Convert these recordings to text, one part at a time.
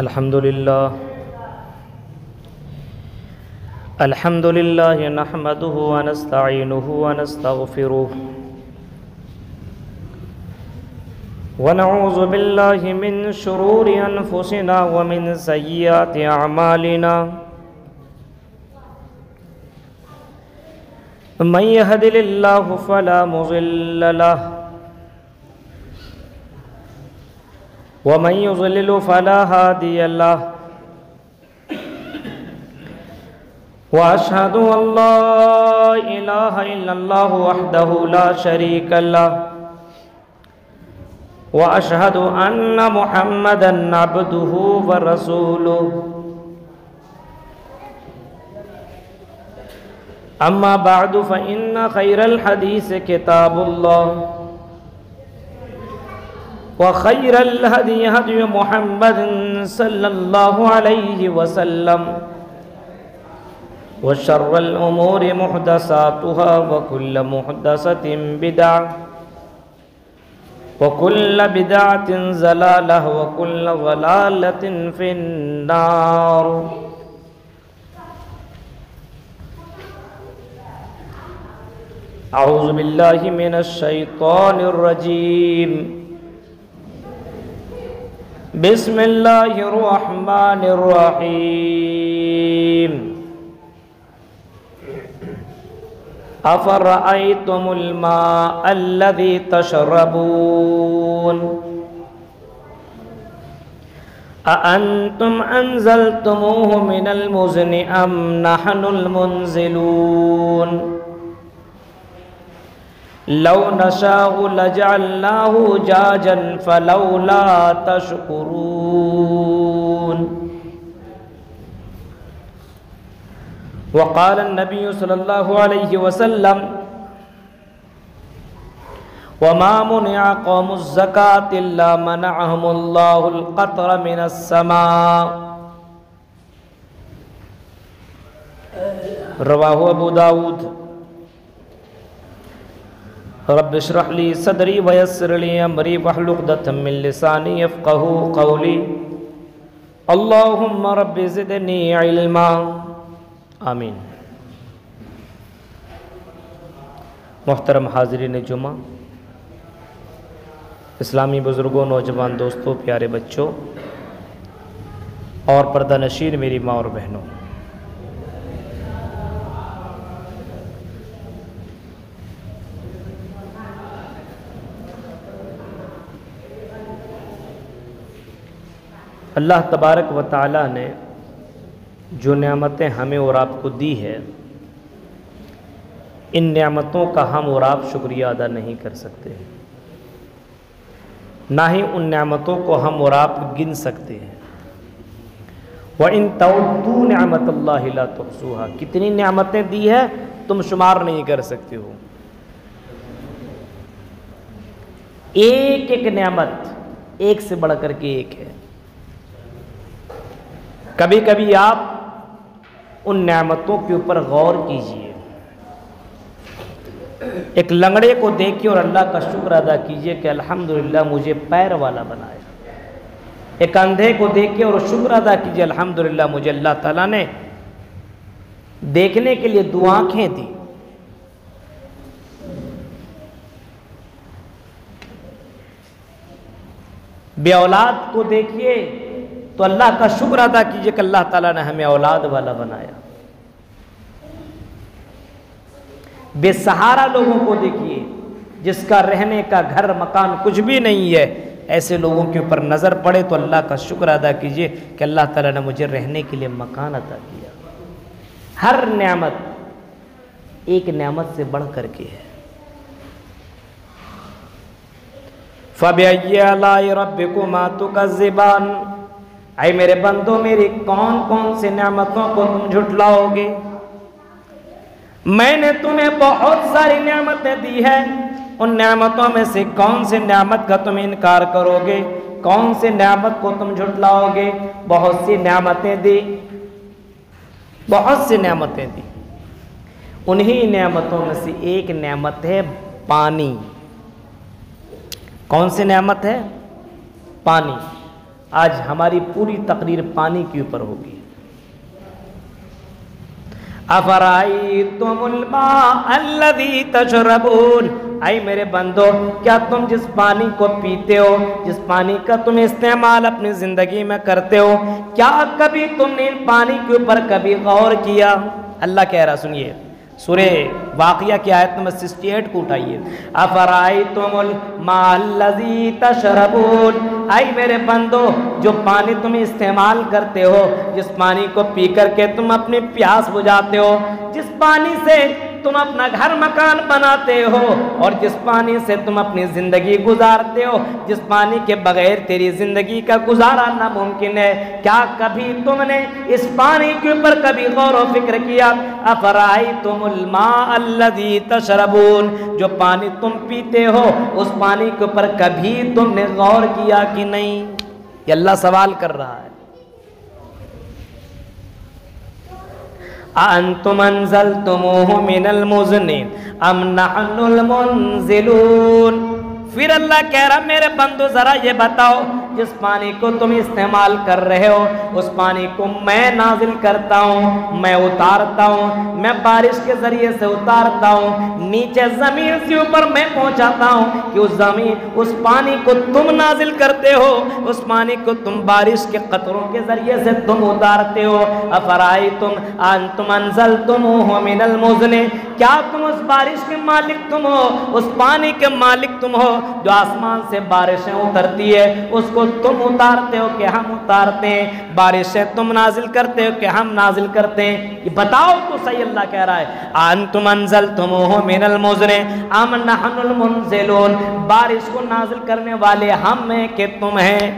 الحمد لله نحمده ونستعينه ونستغفره ونعوذ بالله من شرور أنفسنا ومن سيئات أعمالنا من يهد الله فلا مضل له ومن يضلل فلا هادي له وأشهد أن لا إله إلا الله وحده لا شريك له وأشهد أن محمدًا عبده ورسوله أما بعد فإن خير الحديث كتاب الله وخير الهدي هدي محمد صلى الله عليه وسلم وشر الأمور محدثاتها وكل محدثة بدعة وكل بدعة ضلالة وكل ضلالة في النار. أعوذ بالله من الشيطان الرجيم. بسم الله الرحمن الرحيم. أفرأيتم الماء الذي تشربون أأنتم أنزلتموه من المزن أم نحن المنزلون لو نشاء لجعلناه جاجا فلولا تشكرون. وقال النبي صلى الله عليه وسلم وما منع قوم الزكاة إلا منعهم الله القطر من السماء. رواه ابو داود. رب اشرح لي صدري ويسر لي امري واحلل عقدة من لساني يفقهوا قولي. اللهم رب زدني علما. آمین. محترم حاضرین جمعہ، اسلامی بزرگوں، نوجوان دوستوں، پیارے بچوں اور پردہ نشین میری ماں اور بہنوں، اللہ تبارک و تعالی نے جو نعمتیں ہمیں اور آپ کو دی ہے، ان نعمتوں کا ہم اور آپ شکریہ ادا نہیں کر سکتے، نہ ہی ان نعمتوں کو ہم اور آپ گن سکتے ہیں. وَإِن تَعُدُّوا نِعْمَتَ اللَّهِ لَا تُحْصُوهَا. کتنی نعمتیں دی ہے تم شمار نہیں کر سکتے ہو. ایک ایک نعمت ایک سے بڑھ کر کے ایک ہے. کبھی کبھی آپ ان نعمتوں کے اوپر غور کیجئے. ایک لنگڑے کو دیکھیے اور اللہ کا شکر ادا کیجئے کہ الحمدللہ مجھے پیر والا بنایا. ایک اندھے کو دیکھیے اور شکر ادا کیجئے الحمدللہ مجھے اللہ تعالیٰ نے دیکھنے کے لیے دو آنکھیں دی. بے اولاد کو دیکھیے تو اللہ کا شکر ادا کیجئے کہ اللہ تعالیٰ نے ہمیں اولاد والا بنایا. بے سہارا لوگوں کو دیکھیے جس کا رہنے کا گھر مکان کچھ بھی نہیں ہے، ایسے لوگوں کے اوپر نظر پڑے تو اللہ کا شکر ادا کیجئے کہ اللہ تعالیٰ نے مجھے رہنے کے لیے مکان عطا کیا. ہر نعمت ایک نعمت سے بڑھ کر کے ہے. فَبِأَيِّ آلَاءِ رَبِّكُمَا تُكَذِّبَانِ. اے میرے بندو، میری کون کون سی نعمتوں کو تم جھٹلاؤ گے؟ میں نے تمہیں بہت ساری نعمتیں دی ہیں، ان نعمتوں میں سے کون سی نعمت کا تم انکار کرو گے؟ کون سی نعمت کو تم جھٹلاؤ گے؟ بہت سی نعمتیں دی، بہت سی نعمتیں دی. انہی نعمتوں میں سے ایک نعمت ہے پانی. کون سی نعمت ہے؟ پانی. آج ہماری پوری تقریر پانی کے اوپر ہوگی۔ افرائیتم الماء الذی تشربون، اے میرے بندو کیا تم جس پانی کو پیتے ہو، جس پانی کا تم استعمال اپنی زندگی میں کرتے ہو، کیا کبھی تم نے ان پانی کے اوپر کبھی غور کیا؟ اللہ کہہ رہا، سنیے سورہ واقعہ کی آیت نمبر 68 کو اٹھائیے۔ افرائیتم الماء الذی تشربون، اے میرے بندو جو پانی تم استعمال کرتے ہو، جس پانی کو پی کر کے تم اپنی پیاس بجھاتے ہو، جس پانی سے تم اپنا گھر مکان بناتے ہو، اور جس پانی سے تم اپنی زندگی گزارتے ہو، جس پانی کے بغیر تیری زندگی کا گزارا ناممکن ہے، کیا کبھی تم نے اس پانی کے اوپر کبھی غور و فکر کیا؟ افرائیتم الماء الذی تشربون، جو پانی تم پیتے ہو اس پانی کے اوپر کبھی تم نے غور کیا کہ نہیں؟ یہ اللہ سوال کر رہا ہے۔ أَأَنْتُمْ أَنزَلْتُمُوهُ مِنَ الْمُزْنِ أَمْ نَحْنُ الْمُنزِلُونَ۔ پھر اللہ کہہ رہا میرے بندو ذرا یہ بتاؤ، جس پانی کو تم استعمال کر رہے ہو اس پانی کو میں نازل کرتا ہوں، میں اتارتا ہوں، میں بارش کے ذریعے سے اتارتا ہوں، نیچے زمین سے اوپر میں پہنچاتا ہوں کہ اس زمین اس پانی کو تم نازل کرتے ہو، اس پانی کو تم بارش کے قطروں کے ذریعے سے تم اتارتے ہو۔ افرائیتم انتم انزلتموہ من المزن، کیا تم اس بارش کے مالک تم ہو، اس پانی کے مالک تم ہو جو آسمان سے بارشیں اترتی ہے، اس کو تم اتارتے ہو کہ ہم اتارتے ہیں؟ بارشیں تم نازل کرتے ہو کہ ہم نازل کرتے ہیں؟ یہ بتاؤ تو صحیح، اللہ کہہ رہا ہے انتم انزلتموہ من المزن ام نحن المنزلون، بارش کو نازل کرنے والے ہم ہیں کہ تم ہیں؟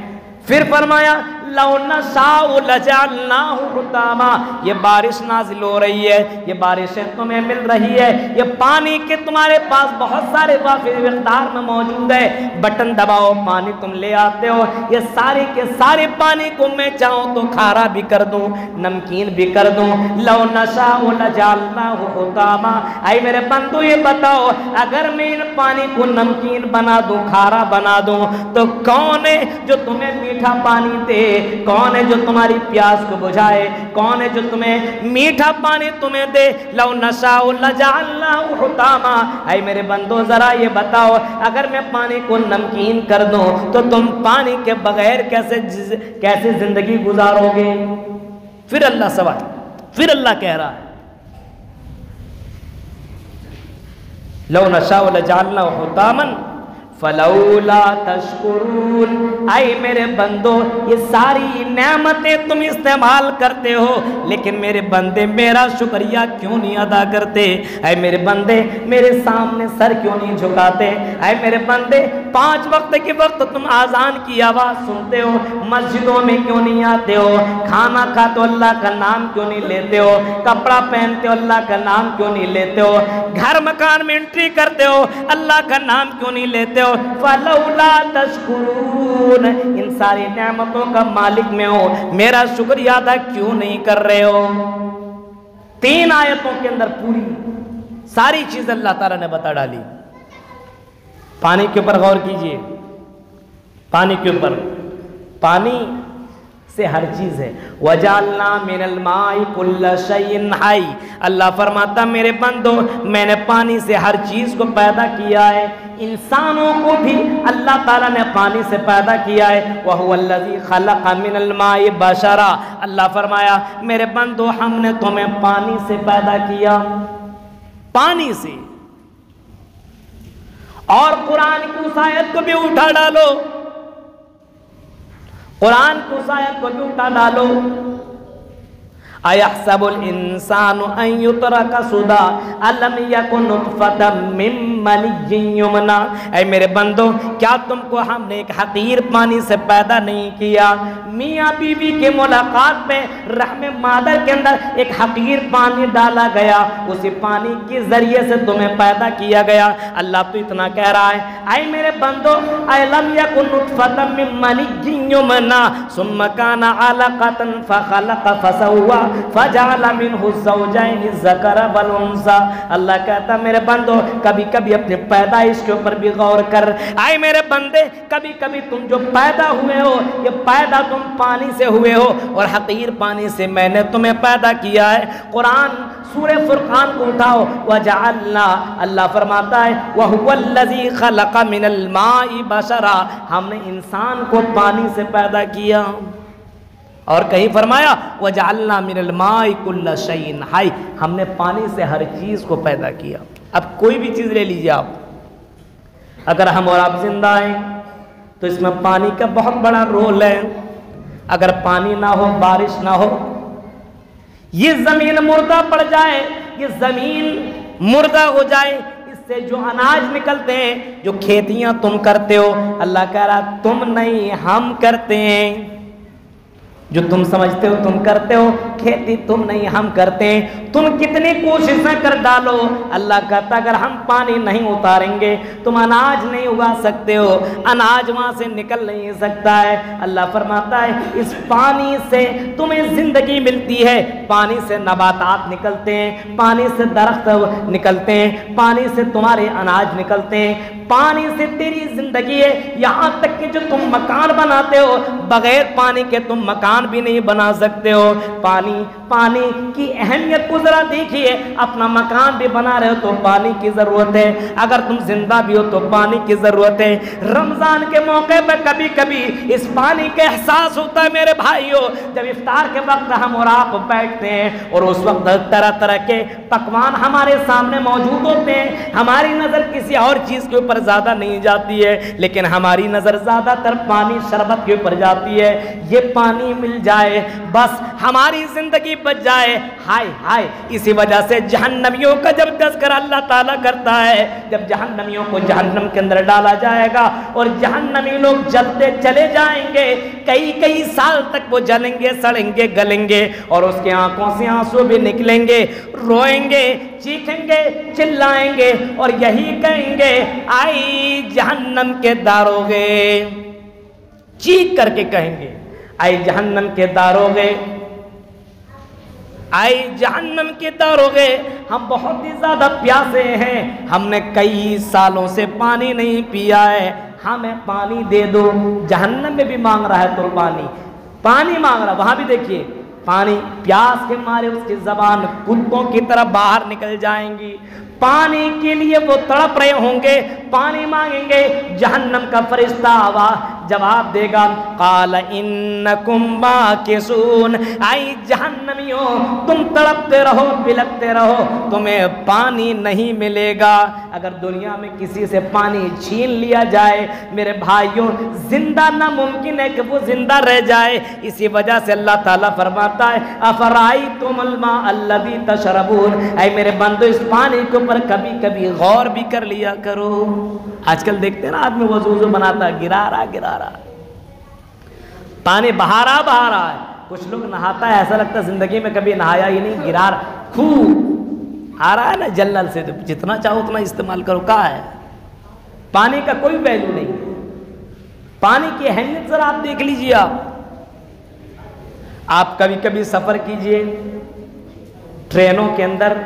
پھر فرمایا لو نشاء لجعلناہ حطاما، یہ بارش نازل ہو رہی ہے، یہ بارشیں تمہیں مل رہی ہے، یہ پانی کے تمہارے پاس بہت سارے وافر مقدار میں موجود ہے، بٹن دباؤ پانی تم لے آتے ہو، یہ سارے کے سارے پانی کو میں چاہوں تو کھارا بھی کر دوں، نمکین بھی کر دوں۔ لو نشاء لجعلناہ حطاما، اے میرے بندو یہ بتاؤ اگر میں ان پانی کو نمکین بنا دوں، کھارا بنا دوں، تو کون ہے جو تمہیں میٹھا پانی دے؟ کون ہے جو تمہاری پیاس کو بجھائے؟ کون ہے جو تمہیں میٹھا پانی تمہیں دے؟ لو نشاء لجعلناہ حطاما، اے میرے بندو ذرا یہ بتاؤ اگر میں پانی کو نمکین کر دوں تو تم پانی کے بغیر کیسے زندگی گزارو گے؟ پھر اللہ سوال، پھر اللہ کہہ رہا ہے لو نشاء لجعلناہ حطاما فلولا تشکرون، اے میرے بندو یہ ساری نعمتیں تم استعمال کرتے ہو لیکن میرے بندے میرا شکریہ کیوں نہیں ادا کرتے؟ اے میرے بندے میرے سامنے سر کیوں نہیں جھکاتے؟ اے میرے بندے 5 وقت کے وقت تم اذان کی آواز سنتے ہو، مسجدوں میں کیوں نہیں آتے ہو؟ کھانا کھاتے ہو اللہ کا نام کیوں نہیں لیتے ہو؟ کپڑا پہنتے ہو اللہ کا نام کیوں نہیں لیتے ہو؟ گھر مکان میں انٹری کرتے ہو اللہ کا نام کیوں نہیں لیتے ہو؟ فلولا تشکرون، ان ساری نعمتوں کا مالک میں ہوں، میرا شکریہ ادا کیوں نہیں کر رہے ہو؟ 3 آیتوں کے اندر پوری ساری چیز اللہ تعالیٰ نے بتا ڈالی۔ پانی کے اوپر غور کیجئے، پانی کے اوپر، پانی سے ہر چیز ہے۔ وَجَعَلْنَا مِنَ الْمَاءِ كُلَّ شَيْءٍ حَيٍّ، اللہ فرماتا میرے بندو میں نے پانی سے ہر چیز کو پیدا کیا ہے، انسانوں کو بھی اللہ تعالیٰ نے پانی سے پیدا کیا ہے۔ وَهُوَ الَّذِي خَلَقَ مِنَ الْمَاءِ بَشَرًا، اللہ فرمایا میرے بندو ہم نے تمہیں پانی سے پیدا کیا، پانی سے۔ اور قرآن کی اس آیت کو بھی اٹھا ڈالو، قرآن کو اس آیت کو بھی اٹھا ڈالو، اَيَحْسَبُ الْإِنسَانُ أَن يُتْرَكَ سُدًى أَلَمْ يَكُن نُطْفَةً مِّن مَّنِيٍّ يُمْنَىٰ، اے میرے بندو کیا تم کو ہم نے ایک حقیر پانی سے پیدا نہیں کیا؟ میاں بیوی کے ملاقات میں رحم مادر کے اندر ایک حقیر پانی ڈالا گیا، اسی پانی کے ذریعے سے تمہیں پیدا کیا گیا۔ اللہ تو اتنا کہہ رہا ہے اے میرے بندو أَلَمْ يَكُن نُطْفَةً مِّن مَّنِيٍّ يُمْنَىٰ ثُمَّ كَانَ عَلَقَةً فَخَلَقَ فَسَوَّىٰ، فجعل منہ الزوجین الذکر والانثى. اللہ کہتا میرے بندو کبھی کبھی اپنے پیدائش کے اوپر بھی غور کر. آئے میرے بندے کبھی کبھی تم جو پیدا ہوئے ہو یہ پیدا تم پانی سے ہوئے ہو اور حقیر پانی سے میں نے تمہیں پیدا کیا ہے. قرآن سورہ فرقان کو اٹھاؤ. وجعلنا اللہ فرماتا ہے وَهُوَ الَّذِي خَلَقَ مِنَ الْمَاءِ بَشَرًا ہم نے انسان کو پانی سے پیدا کیا. اور کہیں فرمایا وَجَعَلْنَا مِنَ الْمَاءِ كُلَّ شَيْءٍ حَيٍّ ہم نے پانی سے ہر چیز کو پیدا کیا. اب کوئی بھی چیز لے لیجیے آپ, اگر ہم اور آپ زندہ ہیں تو اس میں پانی کا بہت بڑا رول ہے. اگر پانی نہ ہو, بارش نہ ہو, یہ زمین مردہ پڑ جائے, یہ زمین مردہ ہو جائے, اس سے جو اناج نکلتے ہیں, جو کھیتیاں تم کرتے ہو, اللہ کہہ رہا تم نہیں ہم کرتے ہیں. جو تم سمجھتے ہو تم کرتے ہو, کھیتی تم نہیں ہم کرتے ہیں. تم کتنی کوششیں کر ڈالو, اللہ کہتا اگر ہم پانی نہیں اتاریں گے تم اناج نہیں اگا سکتے ہو, اناج وہاں سے نکل نہیں سکتا ہے. اللہ فرماتا ہے اس پانی سے تمہیں زندگی ملتی ہے, پانی سے نباتات نکلتے ہیں, پانی سے درخت نکلتے ہیں, پانی سے تمہارے اناج نکلتے ہیں, پانی سے تیری زندگی ہے. یہاں تک کہ جو تم مکان بناتے ہو بغیر پانی کے تم مکان بھی نہیں بنا سکتے ہو. پانی کی اہمیت کو ذرا دیکھیے. اپنا مکان بھی بنا رہے ہو تو پانی کی ضرورت ہے, اگر تم زندہ بھی ہو تو پانی کی ضرورت ہے. رمضان کے موقع پہ کبھی کبھی اس پانی کا احساس ہوتا ہے میرے بھائیو, جب افطار کے وقت ہم اور آپ بیٹھتے ہیں اور اس وقت طرح طرح کے پکوان ہمارے سامنے موجود ہوتے ہیں, ہماری نظر کسی اور چیز کے اوپر زیادہ نہیں جاتی ہے, لیکن ہماری نظر زیادہ تر پانی شربت کے اوپر جاتی ہے. یہ پانی مل جائے بس ہماری زندگی بچ جائے. ہائے ہائے, اسی وجہ سے جہنمیوں کا جب تذکرہ اللہ تعالیٰ کرتا ہے, جب جہنمیوں کو جہنم کے اندر ڈالا جائے گا اور جہنمی لوگ جلتے چلے جائیں گے, کئی سال تک وہ جلیں گے, سڑیں گے, گلیں گے, اور اس کے آنکھوں سے آنسو بھی نکلیں گے, روئیں گے, چیخیں گے, چلائیں گے اور یہی کہیں گے آئی جہنم کے داروغے. چیخ کر کے کہیں گے آئی جہنم کے داروغے, آئی جہنم کے داروغے, ہم بہت ہی زیادہ پیاسے ہیں, ہم نے کئی سالوں سے پانی نہیں پیا ہے, ہمیں پانی دے دو. جہنم میں بھی مانگ رہا ہے تو پانی مانگ رہا. وہاں بھی دیکھیے پانی, پیاس کے مارے اس کی زبان کتوں کی طرح باہر نکل جائیں گی. پانی کے لیے وہ تڑپ رہے ہوں گے, پانی مانگیں گے. جہنم کا فرشتہ جواب دے گا قال انکم باکسون, آئی جہنمیوں تم تڑپتے رہو, بلکتے رہو, تمہیں پانی نہیں ملے گا. اگر دنیا میں کسی سے پانی چھین لیا جائے میرے بھائیوں, زندہ ناممکن ہے کہ وہ زندہ رہ جائے. اسی وجہ سے اللہ تعالیٰ فرماتا ہے افرائیتم الماء الذی تشربون, اے میرے بندو اس پانی کے اوپر کبھی کبھی غور بھی کر لیا کرو. آج کل دیکھتے ہیں نا آدمی وضو بناتا گرا رہا, پانی بہا رہا ہے. کچھ لوگ نہاتا ہے ایسا لگتا ہے زندگی میں کبھی نہایا ہی نہیں, گرا رہا, خوب آ رہا ہے نا جلل سے, جتنا چاہو اتنا استعمال کرو. کہاں ہے پانی کا کوئی ویلیو نہیں. پانی کی اہمیت ذرا آپ دیکھ لیجیے. آپ کبھی کبھی سفر کیجئے ٹرینوں کے اندر,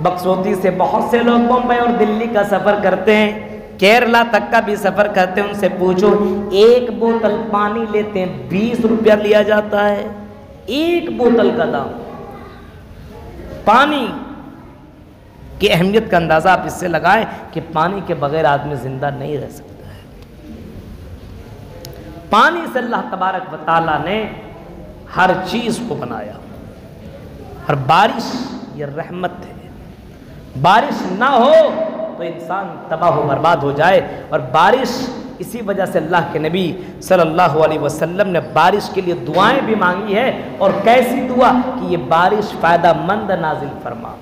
بکسوتی سے بہت سے لوگ بمبئی اور دلی کا سفر کرتے ہیں, کیرلا تک کا بھی سفر کرتے ہیں. ان سے پوچھو ایک بوتل پانی لیتے ہیں 20 روپیہ لیا جاتا ہے, ایک بوتل کا دام. پانی کی اہمیت کا اندازہ آپ اس سے لگائیں کہ پانی کے بغیر آدمی زندہ نہیں رہ سکتا ہے. پانی سے اللہ تبارک و تعالیٰ نے ہر چیز کو بنایا. اور بارش یہ رحمت ہے, بارش نہ ہو تو انسان تباہ و برباد ہو جائے. اور بارش اسی وجہ سے اللہ کے نبی صلی اللہ علیہ وسلم نے بارش کے لیے دعائیں بھی مانگی ہے. اور کیسی دعا کہ یہ بارش فائدہ مند نازل فرما.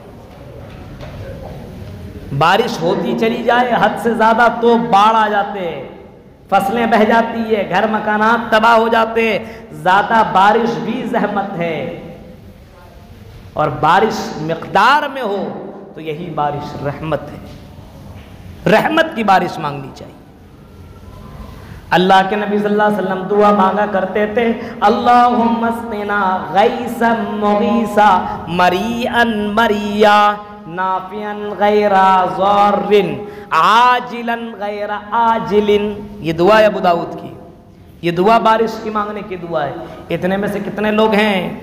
بارش ہوتی چلی جائے حد سے زیادہ تو باڑھ آ جاتے ہیں, فصلیں بہہ جاتی ہے, گھر مکانات تباہ ہو جاتے ہیں. زیادہ بارش بھی زحمت ہے, اور بارش مقدار میں ہو تو یہی بارش رحمت ہے. رحمت کی بارش مانگنی چاہیے. اللہ کے نبی صلی اللہ علیہ وسلم دعا مانگا کرتے تھے، اللہم اسقنا غیثا مغیثا مریئا مریا نافعا غیر ضار عاجلا غیر آجل. یہ دعا ہے ابو داؤد کی، یہ دعا بارش کی مانگنے کی دعا ہے. اتنے میں سے کتنے لوگ ہیں،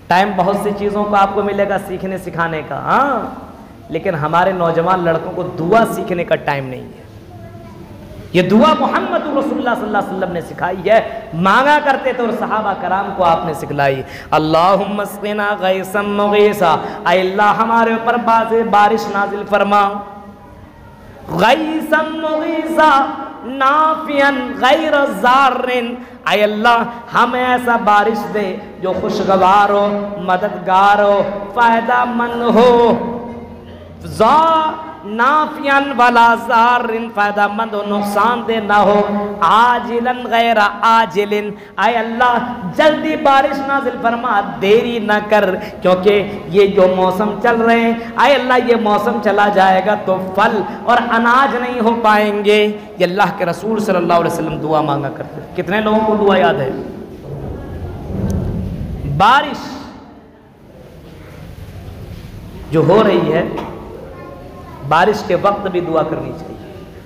ٹائم بہت سی چیزوں کو آپ کو ملے گا سیکھنے سکھانے کا، ہاں، لیکن ہمارے نوجوان لڑکوں کو دعا سیکھنے کا ٹائم نہیں ہے. یہ دعا محمد رسول اللہ صلی اللہ علیہ وسلم نے سکھائی ہے، مانگا کرتے تھے اور صحابہ کرام کو آپ نے سکھلائی. اللہم اسقنا غیثا مغیثا، اے اللہ ہمارے اوپر بارش نازل فرما، غیثا مغیثا نافعا غیر ضار، اے اللہ ہمیں ایسا بارش دے جو خوشگوار ہو، مددگار ہو، فائدہ مند ہو، نافعا ولا ضار، فائدہ مند ہو، نقصان دہ نہ ہو، عاجلا غیر آجل، اے اللہ جلدی بارش نازل فرما، دیری نہ کر، کیونکہ یہ جو موسم چل رہے ہیں اے اللہ یہ موسم چلا جائے گا تو پھل اور اناج نہیں ہو پائیں گے. یہ اللہ کے رسول صلی اللہ علیہ وسلم دعا مانگا کرتے. کتنے لوگوں کو دعا یاد ہے؟ بارش جو ہو رہی ہے، بارش کے وقت بھی دعا کرنی چاہیے.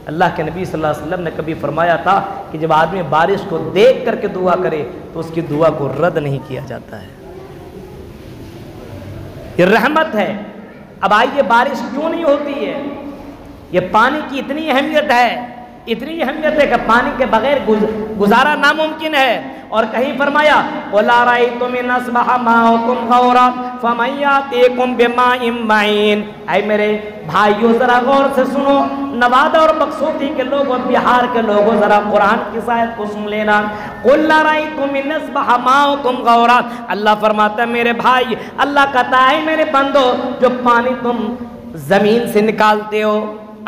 اللہ کے نبی صلی اللہ علیہ وسلم نے کبھی فرمایا تھا کہ جب آدمی بارش کو دیکھ کر کے دعا کرے تو اس کی دعا کو رد نہیں کیا جاتا ہے. یہ رحمت ہے. اب آئیے بارش کیوں نہیں ہوتی ہے؟ یہ پانی کی اتنی اہمیت ہے، اتنی اہمیت ہے کہ پانی کے بغیر گزارا ناممکن ہے. اور کہیں فرمایا قُلْ أَرَأَيْتُمْ إِنْ أَصْبَحَ مَاؤُكُمْ غَوْرًا فَمَنْ يَأْتِيكُمْ بِمَاءٍ مَّعِينٍ. اے میرے بھائیو ذرا غور سے سنو، نوادہ اور بکسوتی کے لوگوں، بہار کے لوگوں، ذرا قرآن کی آیت کو سن لینا. قُلْ أَرَأَيْتُمْ إِنْ أَصْبَحَ مَاؤُكُمْ غَوْرًا، اللہ فرماتا ہے میرے بھائی، اللہ کہتا ہے میرے بندو، جو پانی تم زمین سے نکالتے ہو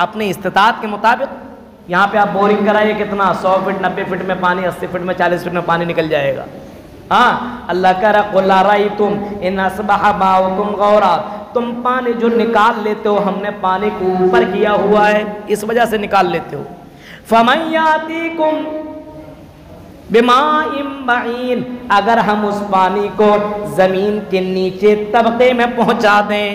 اپنی استطاعت کے مطابق، یہاں پہ آپ بورنگ کرائیے کتنا 100 فٹ 90 فٹ میں پانی، 80 فٹ میں 40 فٹ میں پانی نکل جائے گا. ہاں اللہ کہہ رہا قُلْ أَرَأَيْتُمْ إِنْ أَصْبَحَ مَاؤُكُمْ غَوْرًا، تم پانی جو نکال لیتے ہو، ہم نے پانی کو اوپر کیا ہوا ہے اس وجہ سے نکال لیتے ہو. فَمَنْ يَأْتِيكُمْ بِمَاءٍ مَّعِينٍ، اگر ہم اس پانی کو زمین کے نیچے طبقے میں پہنچا دیں،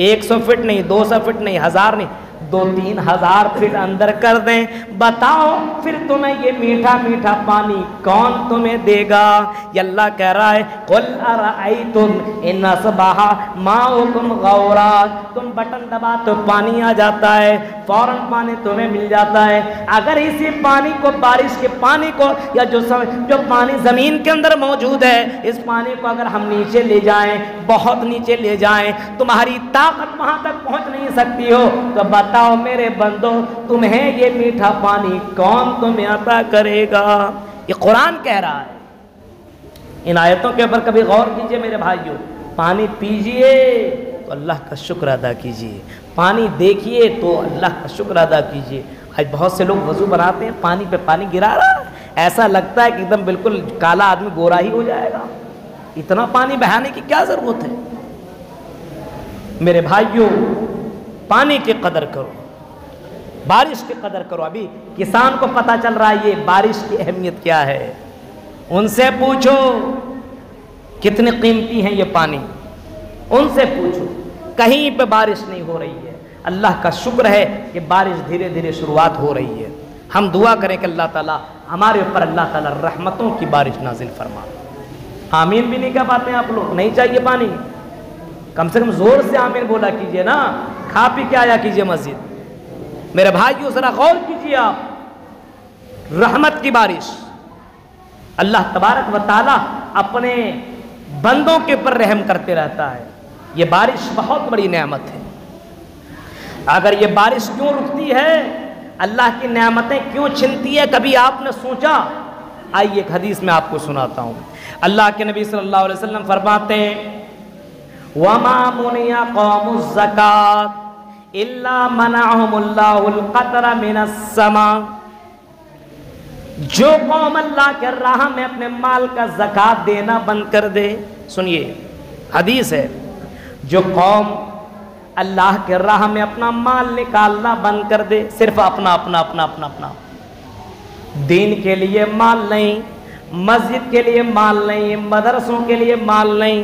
100 فٹ نہیں، 200 فٹ نہیں، 1000 نہیں، 2-3 ہزار فٹ اندر کر دیں، بتاؤ پھر تمہیں یہ میٹھا میٹھا پانی کون تمہیں دے گا؟ یہ اللہ کہہ رہا ہے قُلْ أَرَأَيْتُمْ إِنْ أَصْبَحَ مَاؤُكُمْ غَوْرًا، تم بٹن دبا تو پانی آ جاتا ہے، فوراً پانی تمہیں مل جاتا ہے. اگر اسی پانی کو، بارش کے پانی کو، یا جو پانی زمین کے اندر موجود ہے، اس پانی کو اگر ہم نیچے لے جائیں، بہت نیچے لے جائیں، تمہاری طاقت وہاں تک پہنچ نہیں سکتی ہو، تو بتاؤ میرے بندو تمہیں یہ میٹھا پانی کون تمہیں عطا کرے گا؟ یہ قرآن کہہ رہا ہے. ان آیتوں کے اوپر کبھی غور کیجئے میرے بھائیوں. پانی پیجئے تو اللہ کا شکر ادا کیجئے، پانی دیکھیے تو اللہ کا شکر ادا کیجئے. آج بہت سے لوگ وضو بناتے ہیں، پانی پہ پانی گرا رہا ہے، ایسا لگتا ہے کہ ایک دم بالکل کالا آدمی گورا ہی ہو جائے گا. اتنا پانی بہانے کی کیا ضرورت ہے؟ میرے بھائیوں پانی کی قدر کرو، بارش کی قدر کرو. ابھی کسان کو پتہ چل رہا ہے یہ بارش کی اہمیت کیا ہے. ان سے پوچھو کتنے قیمتی ہیں یہ پانی، ان سے پوچھو. کہیں پہ بارش نہیں ہو رہی ہے. اللہ کا شکر ہے کہ بارش دھیرے دھیرے شروعات ہو رہی ہے. ہم دعا کریں کہ اللہ تعالیٰ ہمارے اوپر اللہ تعالیٰ رحمتوں کی بارش نازل فرما. آمین بھی نہیں کہہ پاتے ہیں آپ لوگ. نہیں چاہیے پانی؟ کم سے کم زور سے آمین بولا کیجئے نا. کھا پی کے آیا کیجئے مسجد. میرے بھائیوں ذرا غور کیجئے آپ، رحمت کی بارش. اللہ تبارک و تعالیٰ اپنے بندوں کے اوپر رحم کرتے رہتا ہے. یہ بارش بہت بڑی نعمت ہے. اگر یہ بارش کیوں رکتی ہے، اللہ کی نعمتیں کیوں چھنتی ہے، کبھی آپ نے سوچا؟ آئیے ایک حدیث میں آپ کو سناتا ہوں. اللہ کے نبی صلی اللہ علیہ وسلم فرماتے ہیں وَمَا مُنِعَ قَوْمُ الزَّكَاةِ إِلَّا مَنَعَهُمُ اللَّهُ الْقَطْرَ مِنَ السَّمَاءِ. جو قوم اللہ کے راہ میں اپنے مال کا زکوٰۃ دینا بند کر دے، سنیے حدیث ہے، جو قوم اللہ کے راہ میں اپنا مال نکالنا بند کر دے، صرف اپنا اپنا اپنا اپنا اپنا دین کے لیے مال نہیں، مسجد کے لیے مال نہیں، مدرسوں کے لیے مال نہیں،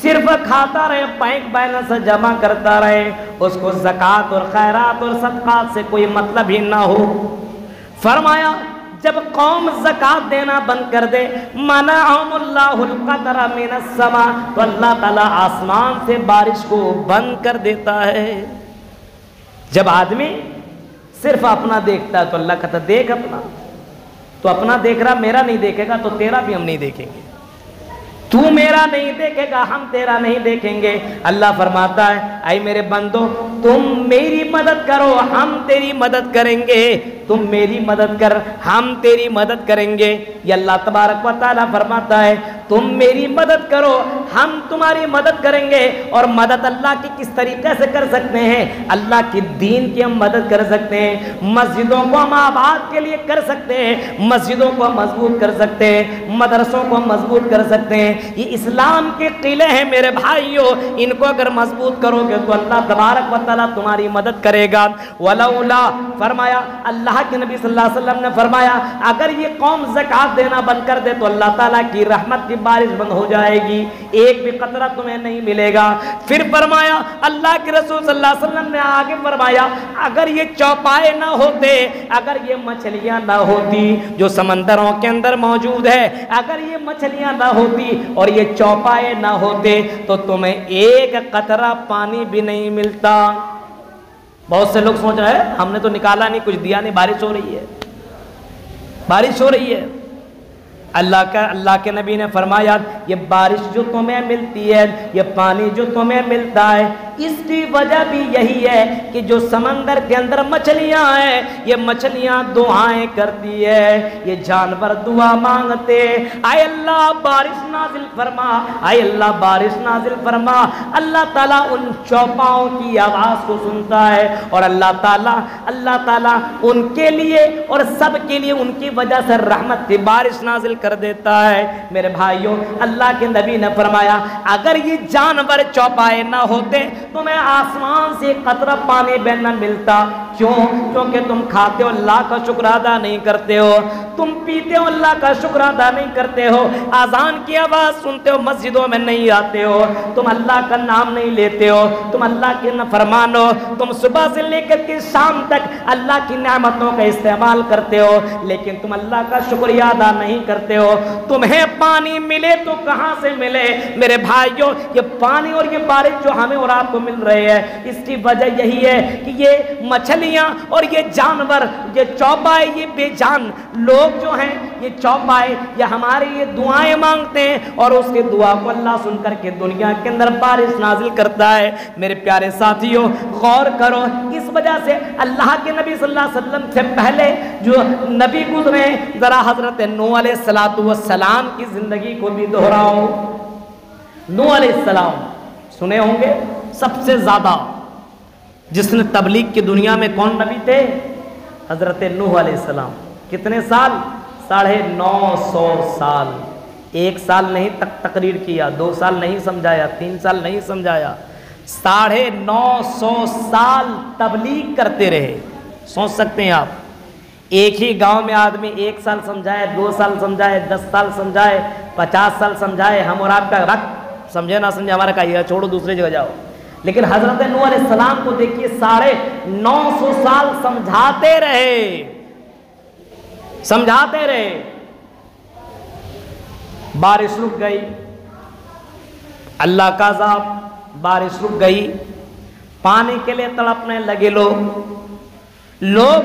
صرف کھاتا رہے، بینک بیلنس جمع کرتا رہے، اس کو زکوٰۃ اور خیرات اور صدقات سے کوئی مطلب ہی نہ ہو۔ فرمایا جب قوم زکوٰۃ دینا بند کر دے، منعہم اللہ القطر من السماء، تو اللہ تعالیٰ آسمان سے بارش کو بند کر دیتا ہے۔ جب آدمی صرف اپنا دیکھتا ہے تو اللہ کہتا دیکھ اپنا، تو اپنا دیکھ رہا، میرا نہیں دیکھے گا تو تیرا بھی ہم نہیں دیکھیں گے، تو میرا نہیں دیکھے گا ہم تیرا نہیں دیکھیں گے۔ اللہ فرماتا ہے اے میرے بندو تم میری مدد کرو ہم تیری مدد کریں گے، تم میری مدد کر ہم تیری مدد کریں گے۔ یہ اللہ تبارک و تعالیٰ فرماتا ہے تم میری مدد کرو ہم تمہاری مدد کریں گے۔ اور مدد اللہ کی کس طریقے سے کر سکتے ہیں؟ اللہ کی دین کی ہم مدد کر سکتے ہیں، مسجدوں کو ہم آباد کے لیے کر سکتے ہیں، مسجدوں کو ہم مضبوط کر سکتے ہیں، مدرسوں کو ہم مضبوط کر سکتے ہیں۔ یہ اسلام کے قلعے ہیں میرے بھائیوں، ان کو اگر مضبوط کرو گے تو اللہ تبارک و تعالیٰ تمہاری مدد کرے گا۔ ولولا فرمایا اللہ کے نبی صلی اللہ علیہ وسلم نے فرمایا اگر یہ قوم زکوٰۃ دینا بند کر دے تو اللہ تعالیٰ کی رحمت کی بارش بند ہو جائے گی، ایک بھی قطرہ تمہیں نہیں ملے گا۔ پھر فرمایا اللہ کے رسول صلی اللہ علیہ وسلم نے آگے فرمایا اگر یہ چوپائے نہ ہوتے، اگر یہ مچھلیاں نہ ہوتی جو سمندروں کے اندر موجود ہے، اگر یہ مچھلیاں نہ ہوتی اور یہ چوپائے نہ ہوتے تو تمہیں ایک قطرہ پانی بھی نہیں ملتا۔ بہت سے لوگ سوچ رہے ہیں ہم نے تو نکالا نہیں، کچھ دیا نہیں، بارش ہو رہی ہے، بارش ہو رہی ہے۔ اللہ کے نبی نے فرمایا یہ بارش جو تمہیں ملتی ہے، یہ پانی جو تمہیں ملتا ہے، اس کی وجہ بھی یہی ہے کہ جو سمندر کے اندر مچھلیاں ہیں یہ مچھلیاں دعائیں کرتی ہے، یہ جانور دعا مانگتے اے اللہ بارش نازل فرما، اے اللہ بارش نازل فرما۔ اللہ تعالیٰ ان چوپاؤں کی آواز کو سنتا ہے اور اللہ تعالیٰ ان کے لیے اور سب کے لیے ان کی وجہ سے رحمت کی بارش نازل کر دیتا ہے۔ میرے بھائیوں اللہ کے نبی نے فرمایا اگر یہ جانور چوپائے نہ ہوتے تمہیں آسمان سے قطرہ پانی بھی نہ ملتا۔ کیوں؟ کیونکہ تم کھاتے ہو اللہ کا شکر ادا نہیں کرتے ہو، تم پیتے ہو اللہ کا شکر ادا نہیں کرتے ہو، اذان کی آواز سنتے ہو مسجدوں میں نہیں آتے ہو، تم اللہ کا نام نہیں لیتے ہو، تم اللہ کے نافرمان ہو، تم صبح سے لے کر کے شام تک اللہ کی نعمتوں کا استعمال کرتے ہو لیکن تم اللہ کا شکریہ ادا نہیں کرتے ہو۔ تمہیں پانی ملے تو کہاں سے ملے میرے بھائیوں؟ یہ پانی اور یہ بارش جو ہمیں اور آپ کو مل رہے ہیں اس کی وجہ یہی ہے کہ یہ مچھلیاں اور یہ جانور، یہ چوپائے، یہ بے جان لوگ جو ہیں یہ چوپائے یہ ہماری یہ دعائیں مانگتے ہیں اور اس کے دعا کو اللہ سن کر کے دنیا کے اندر بارش نازل کرتا ہے۔ میرے پیارے ساتھیوں غور کرو، اس وجہ سے اللہ کے نبی صلی اللہ علیہ وسلم سے پہلے جو نبی گزرے ذرا حضرت نوح علیہ السلام کی زندگی کو بھی دہراؤ۔ نوح علیہ السلام سنے ہوں گے، سب سے زیادہ جس نے تبلیغ کی دنیا میں کون نبی تھے؟ حضرت نوح علیہ السلام۔ کتنے سال؟ 950 سال۔ 1 سال نہیں تقریر کیا، 2 سال نہیں سمجھایا، 3 سال نہیں سمجھایا، 950 سال تبلیغ کرتے رہے۔ سوچ سکتے ہیں آپ ایک ہی گاؤں میں آدمی 1 سال سمجھائے، 2 سال سمجھائے، 10 سال سمجھائے، 50 سال سمجھائے، ہم اور آپ کا رکھ سمجھے نہ سمجھے ہمارا کہا چھوڑو دوسرے جگہ جاؤ۔ لیکن حضرت نوح علیہ السلام کو دیکھیے 950 سال سمجھاتے رہے، بارش رک گئی، اللہ کا عذاب، بارش رک گئی، پانی کے لیے تڑپنے لگے لوگ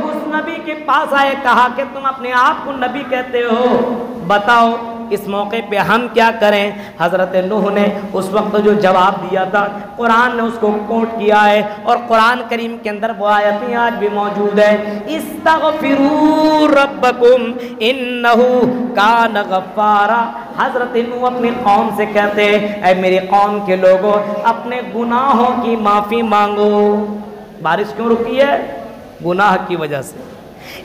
اس نبی کے پاس آئے، کہا کہ تم اپنے آپ کو نبی کہتے ہو، بتاؤ اس موقع پہ ہم کیا کریں؟ حضرت نوح نے اس وقت جو جواب دیا تھا قرآن نے اس کو کوٹ کیا ہے اور قرآن کریم کے اندر وہ آیتیں آج بھی موجود ہے، استغفروا ربکم انہ کان غفارا۔ حضرت نوح اپنی قوم سے کہتے اے میری قوم کے لوگوں اپنے گناہوں کی معافی مانگو۔ بارش کیوں رکی ہے؟ گناہ کی وجہ سے۔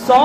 100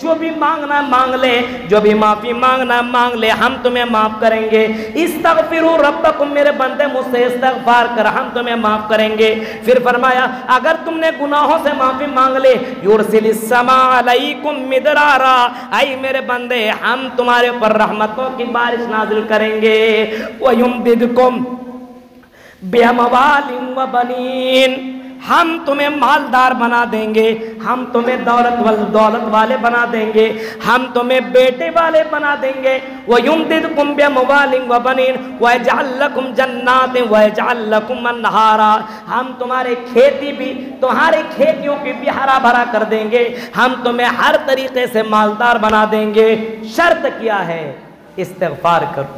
جو بھی مانگنا مانگ لے، جو بھی معافی مانگنا مانگ لے، ہم تمہیں معاف کریں گے۔ استغفروا ربکم، میرے بندے مجھ سے استغفار کر، ہم تمہیں معاف کریں گے۔ پھر فرمایا اگر تم نے گناہوں سے معافی مانگ لے، یرسل السماء علیکم مدرارا، اے میرے بندے ہم تمہارے اوپر رحمتوں کی بارش نازل کریں گے۔ وَيُمْدِدْكُمْ بِأَمْوَالٍ وَبَنِينَ، ہم تمہیں مالدار بنا دیں گے، ہم تمہیں دولت والے بنا دیں گے، ہم تمہیں بیٹے والے بنا دیں گے۔ وَيُمْدِدْكُمْ بِأَمْوَالٍ وَبَنِينَ وَيَجْعَلْ لَكُمْ جَنَّاتٍ وَيَجْعَلْ لَكُمْ أَنْهَارًا، ہم تمہارے کھیتی بھی، تمہارے کھیتیوں کی بھی ہرا بھرا کر دیں گے، ہم تمہیں ہر طریقے سے مالدار بنا دیں گے۔ شرط کیا ہے؟ استغفار کرو،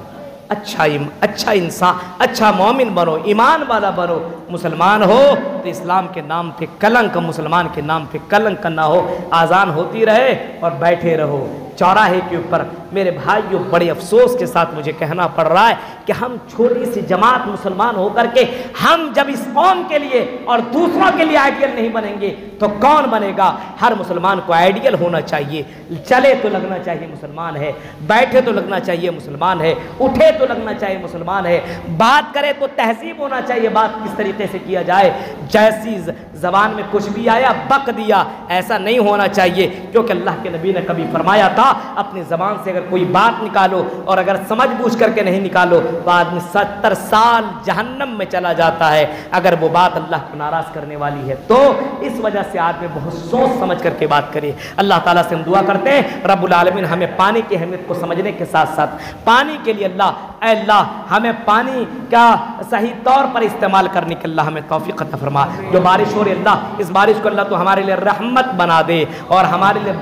اچھا انسان، اچھا مومن بنو، ایمان والا بنو۔ مسلمان ہو تو اسلام کے نام پہ کلنک، مسلمان کے نام پہ کلنک نہ ہو۔ آزان ہوتی رہے اور بیٹھے رہو چوراہے کے اوپر۔ میرے بھائیوں بڑے افسوس کے ساتھ مجھے کہنا پڑ رہا ہے کہ ہم چھوٹی سی جماعت مسلمان ہو کر کے ہم جب اس قوم کے لیے اور دوسروں کے لیے آئیڈیل نہیں بنیں گے تو کون بنے گا؟ ہر مسلمان کو آئیڈیل ہونا چاہیے، چلے تو لگنا چاہیے مسلمان ہے، بیٹھے تو لگنا چاہیے مسلمان ہے، اٹھے تو لگنا چاہیے مسلمان ہے، بات کرے تو تہذیب ہونا چاہیے، بات کس طریقے سے کیا جائے، جیسی زبان میں کچھ بھی آیا بک دیا، ایسا نہیں ہونا چاہیے۔ کیونکہ اللہ کے نبی نے کبھی فرمایا تھا اپنی زبان سے اگر کوئی بات نکالو اور اگر سمجھ بوجھ کر کے نہیں نکالو تو آدمی 70 سال جہنم میں چلا جاتا ہے، اگر وہ بات اللہ کو ناراض کرنے والی ہے تو۔ اس وجہ سے آدمی بہت سوچ سمجھ کر کے بات کرے۔ اللہ تعالیٰ سے ہم دعا کرتے ہیں رب العالمین ہمیں پانی کی اہمیت کو سمجھنے کے ساتھ ساتھ پانی کے لیے اے اللہ ہمیں پانی کا صحیح طور پر استعمال کرنے کے اللہ ہمیں توفیق عطا فرما۔ جو بارش ہو رہی اللہ، اس بارش کو اللہ تو ہمارے لیے رحمت بنا دے اور ہمارے لیے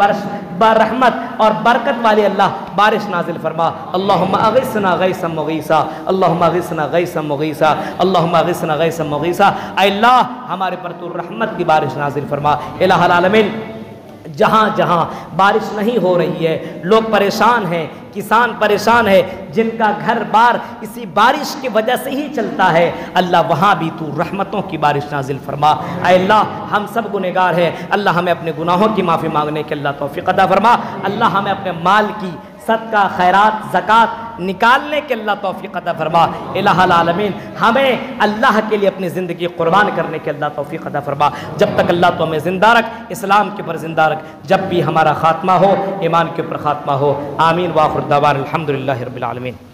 رحمت اور برکت والی اللہ بارش نازل فرما۔ اللہم اغثنا غیثا مغیثا، اللہم اغثنا غیثا مغیثا، اللہم اغثنا غیثا مغیثا۔ اے اللہ ہمارے پر تو رحمت کی بارش نازل فرما۔ الہ العالمین جہاں جہاں بارش نہیں ہو رہی ہے، لوگ پریشان ہیں، کسان پریشان ہے، جن کا گھر بار اسی بارش کی وجہ سے ہی چلتا ہے، اللہ وہاں بھی تو رحمتوں کی بارش نازل فرما۔ اے اللہ ہم سب گنہگار ہیں، اللہ ہمیں اپنے گناہوں کی معافی مانگنے کے اللہ توفیق عطا فرما۔ اللہ ہمیں اپنے مال کی صدقہ خیرات زکوٰۃ نکالنے کے اللہ توفیق عطا فرما۔ الہ العالمین ہمیں اللہ کے لیے اپنی زندگی قربان کرنے کے اللہ توفیق عطا فرما۔ جب تک اللہ تو ہمیں زندہ رکھ، اسلام کے اوپر زندہ رکھ، جب بھی ہمارا خاتمہ ہو ایمان کے اوپر خاتمہ ہو۔ آمین۔ وآخر دعوانا الحمدللہ رب العالمین۔